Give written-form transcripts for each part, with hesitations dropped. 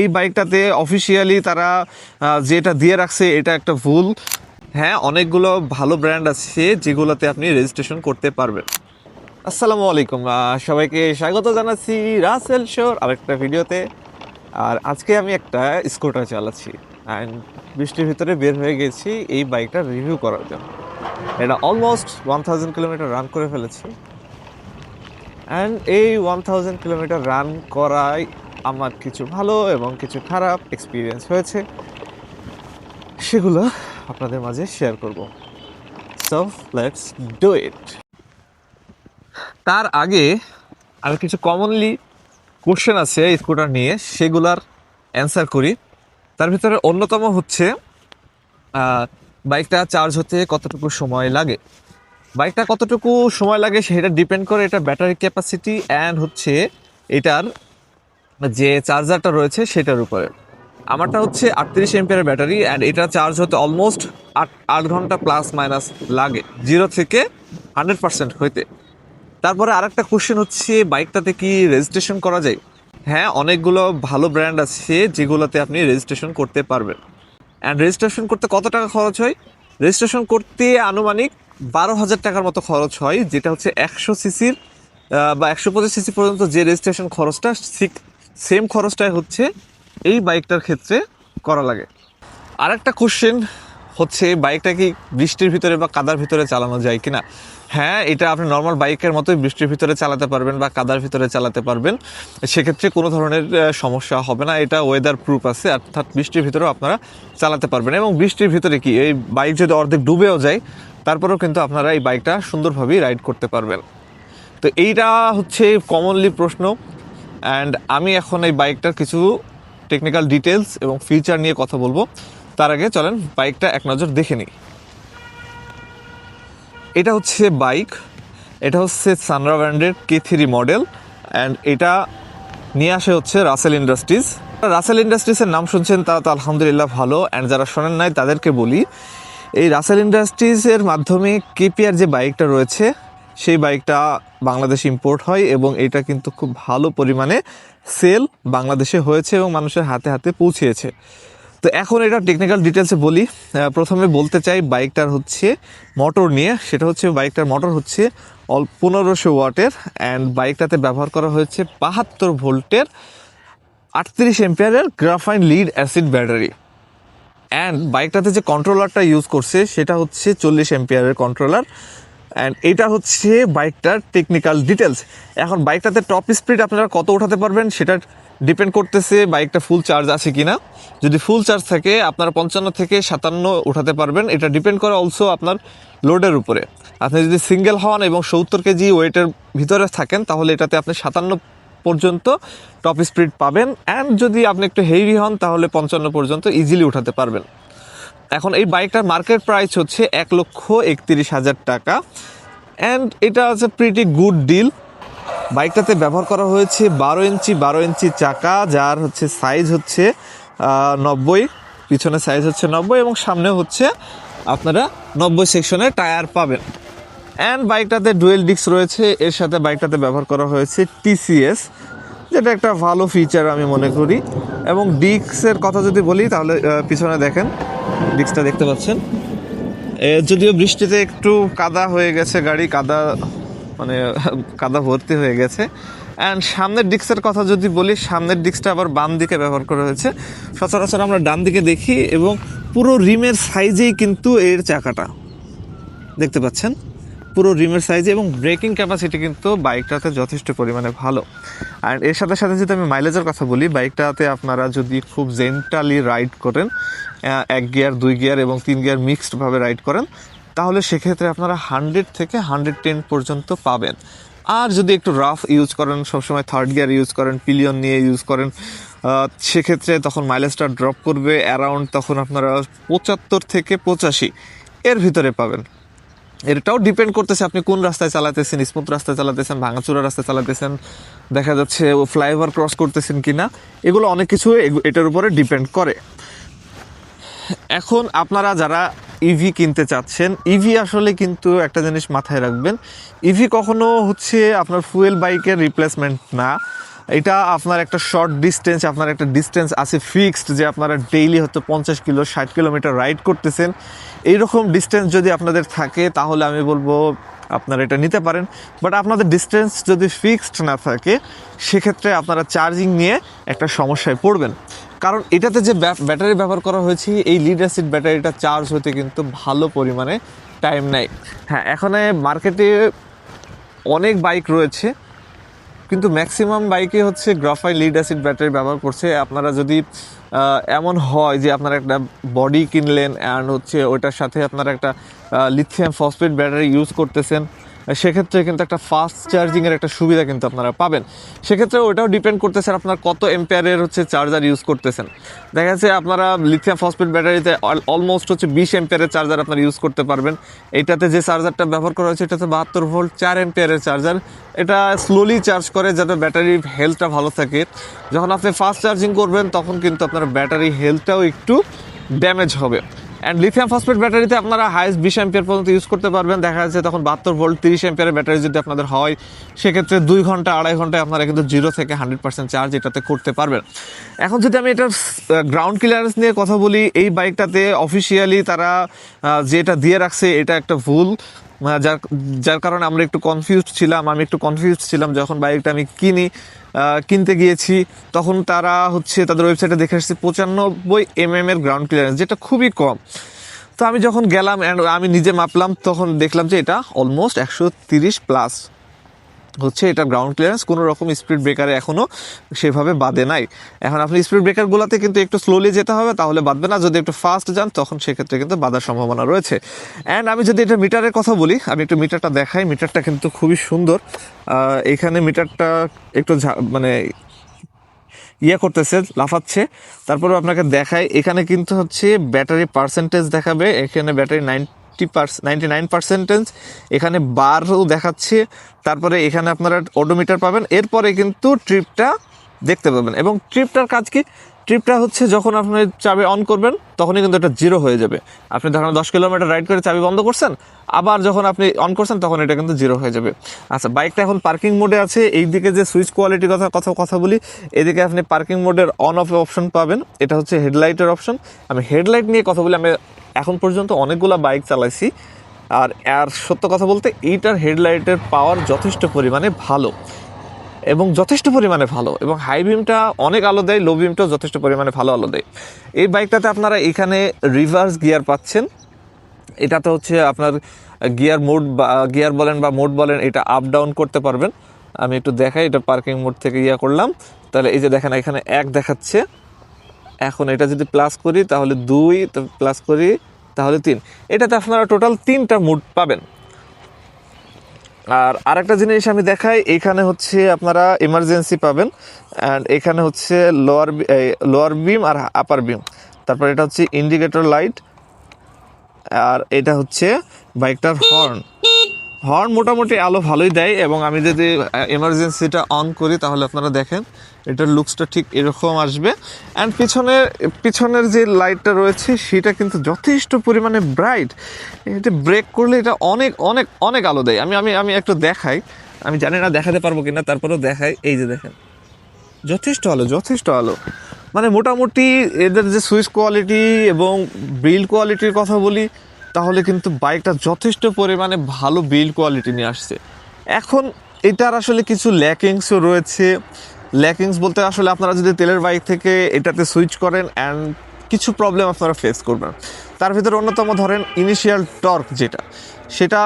এই বাইকটাতে অফিসিয়ালি তারা যেটা দিয়ে রাখছে এটা একটা ভুল। হ্যাঁ, অনেকগুলো ভালো ব্র্যান্ড আছে যেগুলোতে আপনি রেজিস্ট্রেশন করতে পারবেন। আসসালামু আলাইকুম, সবাইকে স্বাগত জানাচ্ছি রাসেল শোর আরেকটা ভিডিওতে। আর আজকে আমি একটা স্কুটার চালাচ্ছি অ্যান্ড বৃষ্টির ভিতরে বের হয়ে গেছি এই বাইকটা রিভিউ করার জন্য। এটা অলমোস্ট 1000 কিলোমিটার রান করে ফেলেছি অ্যান্ড এই 1000 কিলোমিটার রান করায় আমার কিছু ভালো এবং কিছু খারাপ এক্সপিরিয়েন্স হয়েছে, সেগুলো আপনাদের মাঝে শেয়ার করব। So let's do it. তার আগে আর কিছু কমনলি কোশ্চেন আছে স্কুটার নিয়ে, সেগুলার অ্যান্সার করি। তার ভিতরে অন্যতম হচ্ছে বাইকটা চার্জ হতে কতটুকু সময় লাগে। বাইকটা কতটুকু সময় লাগে সেটা ডিপেন্ড করে এটা ব্যাটারি ক্যাপাসিটি অ্যান্ড হচ্ছে এটার যে চার্জারটা রয়েছে সেটার উপরে। আমারটা হচ্ছে 38 এমপিয়ারের ব্যাটারি অ্যান্ড এটা চার্জ হতে অলমোস্ট 8 ঘন্টা প্লাস মাইনাস লাগে 0 থেকে 100% হইতে। তারপরে আরেকটা কোশ্চেন হচ্ছে বাইকটাতে কি রেজিস্ট্রেশন করা যায়। হ্যাঁ, অনেকগুলো ভালো ব্র্যান্ড আছে যেগুলোতে আপনি রেজিস্ট্রেশন করতে পারবেন। অ্যান্ড রেজিস্ট্রেশন করতে কত টাকা খরচ হয়? রেজিস্ট্রেশন করতে আনুমানিক 12,000 টাকার মতো খরচ হয়, যেটা হচ্ছে 100 সিসির বা 125 সিসি পর্যন্ত যে রেজিস্ট্রেশন খরচটা সেম খরচটাই হচ্ছে এই বাইকটার ক্ষেত্রে করা লাগে। আরেকটা কোশ্চেন হচ্ছে বাইকটা কি বৃষ্টির ভিতরে বা কাদার ভিতরে চালানো যায় কিনা। হ্যাঁ, এটা আপনি নর্মাল বাইকের মতোই বৃষ্টির ভিতরে চালাতে পারবেন বা কাদার ভিতরে চালাতে পারবেন, সেক্ষেত্রে কোনো ধরনের সমস্যা হবে না। এটা ওয়েদার প্রুফ আছে, অর্থাৎ বৃষ্টির ভিতরেও আপনারা চালাতে পারবেন। এবং বৃষ্টির ভিতরে কি এই বাইক যদি অর্ধেক ডুবেও যায় তারপরেও কিন্তু আপনারা এই বাইকটা সুন্দরভাবেই রাইড করতে পারবেন। তো এইটা হচ্ছে কমনলি প্রশ্ন। অ্যান্ড আমি এখন এই বাইকটার কিছু টেকনিক্যাল ডিটেলস এবং ফিচার নিয়ে কথা বলবো। তার আগে চলেন বাইকটা এক নজর দেখে নিই। এটা হচ্ছে বাইক, এটা হচ্ছে সানরা ব্র্যান্ডের K3 মডেল অ্যান্ড এটা নিয়ে আসে হচ্ছে রাসেল ইন্ডাস্ট্রিজ। রাসেল ইন্ডাস্ট্রিজের নাম শুনছেন তারা তো আলহামদুলিল্লাহ ভালো, অ্যান্ড যারা শোনেন নাই তাদেরকে বলি এই রাসেল ইন্ডাস্ট্রিজের মাধ্যমে KPR যে বাইকটা রয়েছে সেই বাইকটা বাংলাদেশে ইম্পোর্ট হয় এবং এটা কিন্তু খুব ভালো পরিমাণে সেল বাংলাদেশে হয়েছে এবং মানুষের হাতে হাতে পৌঁছেছে। তো এখন এটা টেকনিক্যাল ডিটেলসে বলি। প্রথমে বলতে চাই বাইকটার হচ্ছে মোটর নিয়ে। সেটা হচ্ছে বাইকটার মোটর হচ্ছে 1500 ওয়াটের অ্যান্ড বাইকটাতে ব্যবহার করা হয়েছে 72 ভোল্টের 38 এম্পিয়ারের graphene lead acid battery. And বাইকটাতে যে কন্ট্রোলারটা ইউজ করছে সেটা হচ্ছে 40 এম্পিয়ারের কন্ট্রোলার। অ্যান্ড এটা হচ্ছে বাইকটার টেকনিক্যাল ডিটেলস। এখন বাইকটাতে টপ স্পিড আপনারা কত উঠাতে পারবেন সেটা ডিপেন্ড করতেছে বাইকটা ফুল চার্জ আছে কিনা। যদি ফুল চার্জ থাকে আপনারা 55 থেকে 57 উঠাতে পারবেন। এটা ডিপেন্ড করে অলসো আপনার লোডের উপরে। আপনি যদি সিঙ্গেল হন এবং 70 কেজি ওয়েটের ভিতরে থাকেন তাহলে এটাতে আপনি 57 পর্যন্ত টপ স্পিড পাবেন। অ্যান্ড যদি আপনি একটু হেভি হন তাহলে 55 পর্যন্ত ইজিলি উঠাতে পারবেন। এখন এই বাইকটার মার্কেট প্রাইস হচ্ছে 1,31,000 টাকা অ্যান্ড এটা হচ্ছে প্রিটি গুড ডিল। বাইকটাতে ব্যবহার করা হয়েছে 12 ইঞ্চি চাকা, যার হচ্ছে সাইজ হচ্ছে 90, পিছনে সাইজ হচ্ছে 90 এবং সামনে হচ্ছে আপনারা 90 সেকশনের টায়ার পাবেন। অ্যান্ড বাইকটাতে ডুয়েল ডিস্ক রয়েছে, এর সাথে বাইকটাতে ব্যবহার করা হয়েছে TCS, যেটা একটা ভালো ফিচার আমি মনে করি। এবং ডিস্কের কথা যদি বলি তাহলে পিছনে দেখেন ডিস্কটা দেখতে পাচ্ছেন, যদিও বৃষ্টিতে একটু কাদা হয়ে গেছে, গাড়ি কাদা ভর্তি হয়ে গেছে। অ্যান্ড সামনের ডিস্কের কথা যদি বলি, সামনের ডিস্কটা আবার বাম দিকে ব্যবহার করা হয়েছে। সচরাচর আমরা ডান দিকে দেখি এবং পুরো রিমের সাইজেই কিন্তু এর চাকাটা দেখতে পাচ্ছেন, পুরো রিমের সাইজে। এবং ব্রেকিং ক্যাপাসিটি কিন্তু বাইকটাতে যথেষ্ট পরিমাণে ভালো। আর এর সাথে সাথে যদি আমি মাইলেজের কথা বলি, বাইকটাতে আপনারা যদি খুব জেন্টালি রাইড করেন, 1 গিয়ার 2 গিয়ার এবং 3 গিয়ার মিক্সডভাবে রাইড করেন, তাহলে সেক্ষেত্রে আপনারা 100 থেকে 110 পর্যন্ত পাবেন। আর যদি একটু রাফ ইউজ করেন, সবসময় 3rd গিয়ার ইউজ করেন, পিলিয়ন নিয়ে ইউজ করেন, সেক্ষেত্রে তখন মাইলেজটা ড্রপ করবে অ্যারাউন্ড, তখন আপনারা 75 থেকে 85 এর ভিতরে পাবেন। এটাও ডিপেন্ড করতেছে আপনি কোন রাস্তায় চালাতেছেন, স্মুথ রাস্তায় চালাতেছেন, ভাঙাচোরা রাস্তায় চালাতেছেন, দেখা যাচ্ছে ফ্লাইওভার ক্রস করতেছেন কিনা, এগুলো অনেক কিছু এটার উপরে ডিপেন্ড করে। এখন আপনারা যারা ইভি কিনতে চাচ্ছেন, ইভি আসলে কিন্তু একটা জিনিস মাথায় রাখবেন, ইভি কখনো হচ্ছে আপনার ফুয়েল বাইকের রিপ্লেসমেন্ট না। এটা আপনার একটা শর্ট ডিস্টেন্স, আপনার একটা ডিস্টেন্স আছে ফিক্সড, যে আপনারা ডেইলি হয়তো 50 কিলো 60 কিলোমিটার রাইড করতেছেন, এইরকম ডিস্টেন্স যদি আপনাদের থাকে তাহলে আমি বলবো আপনারা এটা নিতে পারেন। বাট আপনাদের ডিস্টেন্স যদি ফিক্সড না থাকে সেক্ষেত্রে আপনারা চার্জিং নিয়ে একটা সমস্যায় পড়বেন, কারণ এটাতে যে ব্যাটারি ব্যবহার করা হয়েছে এই লিড অ্যাসিড ব্যাটারিটা চার্জ হতে কিন্তু ভালো পরিমাণে টাইম নেয়। হ্যাঁ, এখানে মার্কেটে অনেক বাইক রয়েছে কিন্তু ম্যাক্সিমাম বাইকে হচ্ছে গ্রাফাইট লিড অ্যাসিড ব্যাটারি ব্যবহার করছে। আপনারা যদি এমন হয় যে আপনারা একটা বডি কিনলেন অ্যান্ড হচ্ছে ওইটার সাথে আপনারা একটা লিথিয়াম ফসফেট ব্যাটারি ইউজ করতেছেন, সেক্ষেত্রে কিন্তু একটা ফাস্ট চার্জিংয়ের একটা সুবিধা কিন্তু আপনারা পাবেন। সেক্ষেত্রে ওটাও ডিপেন্ড করতেছে আপনার কত এম্পিয়ারের হচ্ছে চার্জার ইউজ করতেছেন। দেখা যাচ্ছে আপনারা লিথিয়াম ফসফেট ব্যাটারিতে অলমোস্ট হচ্ছে 20 এম্পিয়ারের চার্জার আপনারা ইউজ করতে পারবেন। এইটাতে যে চার্জারটা ব্যবহার করা হয়েছে এটাতে 72 ভোল্ট 4 এম্পিয়ারের চার্জার। এটা স্লোলি চার্জ করে যাতে ব্যাটারির হেলথটা ভালো থাকে। যখন আপনি ফাস্ট চার্জিং করবেন তখন কিন্তু আপনার ব্যাটারি হেলথটাও একটু ড্যামেজ হবে। অ্যান্ড লিথিয়াম ফসফেট ব্যাটারিতে আপনারা হাইস্ট 20 অ্যাম্পিয়ার পর্যন্ত ইউজ করতে পারবেন। দেখা যাচ্ছে তখন 72 ভোল্ট 30 অ্যাম্পিয়ারের ব্যাটারি যদি আপনাদের হয় সেক্ষেত্রে 2 ঘন্টা 2.5 ঘন্টায় আপনারা কিন্তু 0 থেকে 100% চার্জ এটাতে করতে পারবেন। এখন যদি আমি এটার গ্রাউন্ড ক্লিয়ারেন্স নিয়ে কথা বলি, এই বাইকটাতে অফিসিয়ালি তারা যেটা দিয়ে রাখছে এটা একটা ভুল, যার কারণে আমরা একটু আমি একটু কনফিউজড ছিলাম যখন বাইকটা আমি কিনতে গিয়েছি। তখন তারা হচ্ছে তাদের ওয়েবসাইটে দেখে আসছে 95 mm এর গ্রাউন্ড ক্লিয়ারেন্স, যেটা খুবই কম। তো আমি যখন গেলাম অ্যান্ড আমি নিজে মাপলাম তখন দেখলাম যে এটা অলমোস্ট 130 প্লাস হচ্ছে এটা গ্রাউন্ড ক্লিয়ারেন্স। কোনো রকম স্পিড ব্রেকারে এখনও সেভাবে বাদে নাই। এখন আপনি স্পিড ব্রেকারগুলোতে কিন্তু একটু স্লোলি যেতে হবে, তাহলে বাদবে না। যদি একটু ফাস্ট যান তখন সেক্ষেত্রে কিন্তু বাধার সম্ভাবনা রয়েছে। অ্যান্ড আমি যদি এটা মিটারের কথা বলি, আমি একটু মিটারটা দেখাই। মিটারটা কিন্তু খুবই সুন্দর। এখানে মিটারটা একটু মানে করতেছে, লাফাচ্ছে। তারপরেও আপনাকে দেখাই, এখানে কিন্তু হচ্ছে ব্যাটারি পার্সেন্টেজ দেখাবে। এখানে ব্যাটারি 99%, এখানে বারও দেখাচ্ছে। তারপরে এখানে আপনারা ওডোমিটার পাবেন, এরপরে কিন্তু ট্রিপটা দেখতে পাবেন। এবং ট্রিপটার কাজ কি? ট্রিপটা হচ্ছে যখন আপনি চাবি অন করবেন তখনই কিন্তু এটা 0 হয়ে যাবে। আপনি ধরেন 10 কিলোমিটার রাইড করে চাবি বন্ধ করছেন, আবার যখন আপনি অন করছেন তখন এটা কিন্তু 0 হয়ে যাবে। আচ্ছা, বাইকটা এখন পার্কিং মোডে আছে। এই দিকে যে সুইচ কোয়ালিটির কথা বলি, এদিকে আপনি পার্কিং মোডের অন অফ অপশন পাবেন। এটা হচ্ছে হেডলাইটের অপশন। আমি হেডলাইট নিয়ে কথা বলি, আমি এখন পর্যন্ত অনেকগুলো বাইক চালাইছি, আর সত্য কথা বলতে এইটার হেডলাইটের পাওয়ার যথেষ্ট পরিমাণে ভালো এবং হাই বিমটা অনেক আলো দেয়, লো বিমটাও যথেষ্ট পরিমাণে ভালো আলো দেয়। এই বাইকটাতে আপনারা এখানে রিভার্স গিয়ার পাচ্ছেন। এটাতে হচ্ছে আপনার গিয়ার বলেন বা মোড বলেন, এটা আপ ডাউন করতে পারবেন। আমি একটু দেখাই, এটা পার্কিং মোড থেকে করলাম। তাহলে এই যে দেখেন এখানে 1 দেখাচ্ছে। এখন এটা যদি প্লাস করি তাহলে 2, প্লাস করি তাহলে 3। এটাতে আপনারা টোটাল 3টা মোড পাবেন। আর আরেকটা জিনিস আমি দেখাই, এখানে হচ্ছে আপনারা এমার্জেন্সি পাবেন, অ্যান্ড এখানে হচ্ছে লোয়ার বিম আর আপার বিম। তারপর এটা হচ্ছে ইন্ডিকেটর লাইট, আর এটা হচ্ছে বাইকটার হর্ন মোটামুটি আলো ভালোই দেয়। এবং আমি যদি এমার্জেন্সিটা অন করি তাহলে আপনারা দেখেন এটার লুকসটা ঠিক এরকম আসবে। অ্যান্ড পিছনের যে লাইটটা রয়েছে সেটা কিন্তু যথেষ্ট পরিমাণে ব্রাইট। এটা ব্রেক করলে এটা অনেক অনেক অনেক আলো দেয়। আমি একটু দেখাই, আমি জানি না দেখাতে পারবো কিনা, তারপরেও দেখাই। এই যে দেখেন যথেষ্ট আলো। মানে মোটামুটি এদের যে সুইচ কোয়ালিটি এবং বিল্ড কোয়ালিটির কথা বলি, তাহলে কিন্তু বাইকটা যথেষ্ট পরিমাণে ভালো বিল্ড কোয়ালিটি নিয়ে আসছে। এখন এটার আসলে কিছু ল্যাকিংসও রয়েছে। ল্যাকিংস বলতে আসলে আপনারা যদি তেলের বাইক থেকে এটাতে সুইচ করেন অ্যান্ড কিছু প্রবলেম আপনারা ফেস করবেন। তার ভিতরে অন্যতম ধরেন ইনিশিয়াল টর্ক, সেটা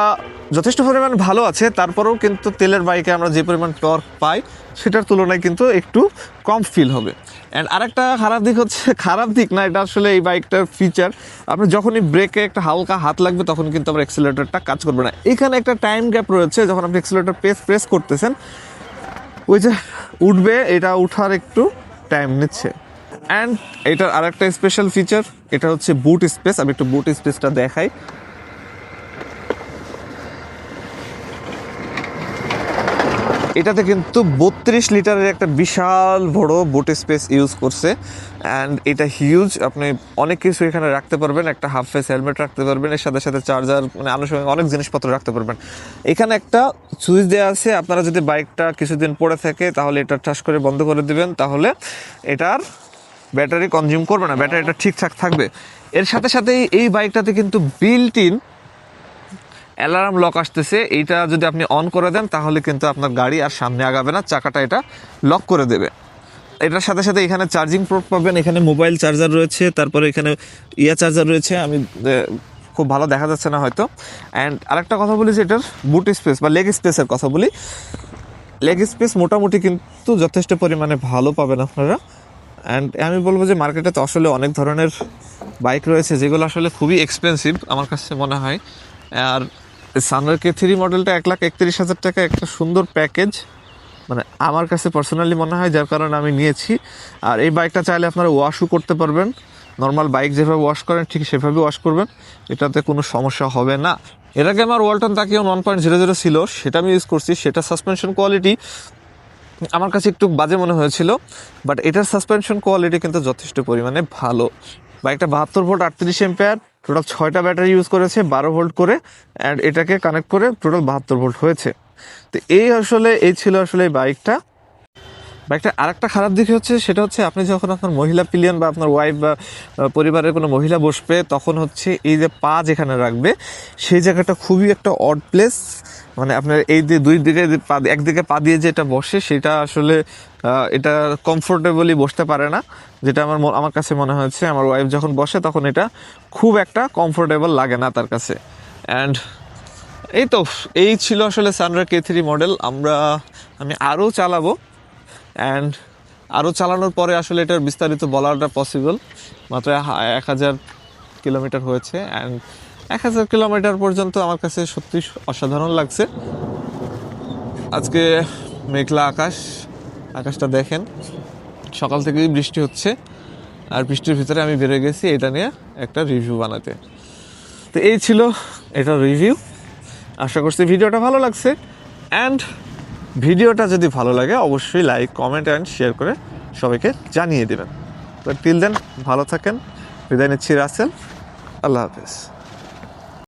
যথেষ্ট পরিমাণ ভালো আছে। তারপরেও কিন্তু তেলের বাইকে আমরা যে পরিমাণ টর্ক পাই সেটার তুলনায় কিন্তু একটু কম ফিল হবে। অ্যান্ড আরেকটা খারাপ দিক না, এটা আসলে এই বাইকটার ফিচার, আপনি যখনই ব্রেকে একটা হালকা হাত লাগবে তখন কিন্তু আমার অ্যাক্সিলারেটরটা কাজ করবে না। এখানে একটা টাইম গ্যাপ রয়েছে, যখন আপনি অ্যাক্সিলারেটর প্রেস করতেছেন ওই যে উঠবে, এটা উঠার একটু টাইম নিচ্ছে। অ্যান্ড এটার আরেকটা স্পেশাল ফিচার, এটা হচ্ছে বুট স্পেস। আমি একটু বুট স্পেসটা দেখাই। এটাতে কিন্তু 32 লিটারের একটা বিশাল বড় বুট স্পেস ইউজ করছে অ্যান্ড এটা হিউজ। আপনি অনেক কিছু এখানে রাখতে পারবেন, একটা হাফ ফেস হেলমেট রাখতে পারবেন, এর সাথে সাথে চার্জার, মানে আনুষঙ্গিক অনেক জিনিসপত্র রাখতে পারবেন। এখানে একটা সুইচ দেওয়া আছে, আপনারা যদি বাইকটা কিছুদিন পড়ে থাকে তাহলে এটা ঠাস করে বন্ধ করে দিবেন, তাহলে এটার ব্যাটারি কনজিউম করবে না, ব্যাটারিটা ঠিকঠাক থাকবে। এর সাথে সাথেই এই বাইকটাতে কিন্তু বিল্ট ইন অ্যালার্ম লক আসতেছে। এইটা যদি আপনি অন করে দেন তাহলে কিন্তু আপনার গাড়ি আর সামনে আগাবে না, চাকাটা এটা লক করে দেবে। এটার সাথে সাথে এখানে চার্জিং পোর্ট পাবেন, এখানে মোবাইল চার্জার রয়েছে, তারপরে এখানে চার্জার রয়েছে। আমি খুব ভালো দেখা যাচ্ছে না হয়তো। অ্যান্ড আরেকটা কথা বলি যে এটার বুট স্পেস বা লেগ স্পেসের কথা বলি। লেগ স্পেস মোটামুটি কিন্তু যথেষ্ট পরিমাণে ভালো পাবেন আপনারা। অ্যান্ড আমি বলবো যে মার্কেটে তো আসলে অনেক ধরনের বাইক রয়েছে যেগুলো আসলে খুবই এক্সপেন্সিভ আমার কাছে মনে হয়। আর সানরাইজ K3 মডেলটা 1,31,000 টাকা একটা সুন্দর প্যাকেজ, মানে আমার কাছে পার্সোনালি মনে হয়, যার কারণে আমি নিয়েছি। আর এই বাইকটা চাইলে আপনারা ওয়াশও করতে পারবেন, নর্মাল বাইক যেভাবে ওয়াশ করেন ঠিক সেভাবে ওয়াশ করবেন, এটাতে কোনো সমস্যা হবে না। এর আগে আমার ওয়ালটন তাকিয়ন 1.00 ছিল, সেটা আমি ইউজ করছি। সেটা সাসপেনশন কোয়ালিটি আমার কাছে একটু বাজে মনে হয়েছিল, বাট এটার সাসপেনশন কোয়ালিটি কিন্তু যথেষ্ট পরিমাণে ভালো। বাইকটা 72 ভোল্ট 38 এম্পিয়ার, টোটাল 6টা ব্যাটারি ইউজ করেছে 12 ভোল্ট করে, অ্যান্ড এটাকে কানেক্ট করে টোটাল 72 ভোল্ট হয়েছে। তো এই ছিল আসলে এই বাইকটা। আরেকটা খারাপ দিক হচ্ছে, সেটা হচ্ছে আপনি যখন আপনার মহিলা পিলিয়ন বা আপনার ওয়াইফ বা পরিবারের কোনো মহিলা বসবে, তখন হচ্ছে এই যে পা যেখানে রাখবে সেই জায়গাটা খুবই একটা অড প্লেস। মানে আপনার এই যে দুই দিকে একদিকে পা দিয়ে যে এটা বসে, সেটা আসলে এটা কমফোর্টেবলি বসতে পারে না, যেটা আমার কাছে মনে হয়েছে। আমার ওয়াইফ যখন বসে তখন এটা খুব একটা কমফোর্টেবল লাগে না তার কাছে। অ্যান্ড এই ছিল আসলে সানরাইজ K3 মডেল। আমি আরও চালাবো, অ্যান্ড আরও চালানোর পরে আসলে এটার বিস্তারিত বলাটা পসিবল। মাত্র 1000 কিলোমিটার হয়েছে, অ্যান্ড 1000 কিলোমিটার পর্যন্ত আমার কাছে সত্যি অসাধারণ লাগছে। আজকে মেঘলা আকাশটা দেখেন, সকাল থেকেই বৃষ্টি হচ্ছে, আর বৃষ্টির ভিতরে আমি বেরিয়ে গেছি এটা নিয়ে একটা রিভিউ বানাতে। তো এই ছিল এটার রিভিউ। আশা করছি ভিডিওটা ভালো লাগছে, অ্যান্ড ভিডিওটা যদি ভালো লাগে অবশ্যই লাইক, কমেন্ট অ্যান্ড শেয়ার করে সবাইকে জানিয়ে দেবেন। তো টিল দেন ভালো থাকেন, বিদায় নিচ্ছি রাসেল, আল্লাহ হাফেজ।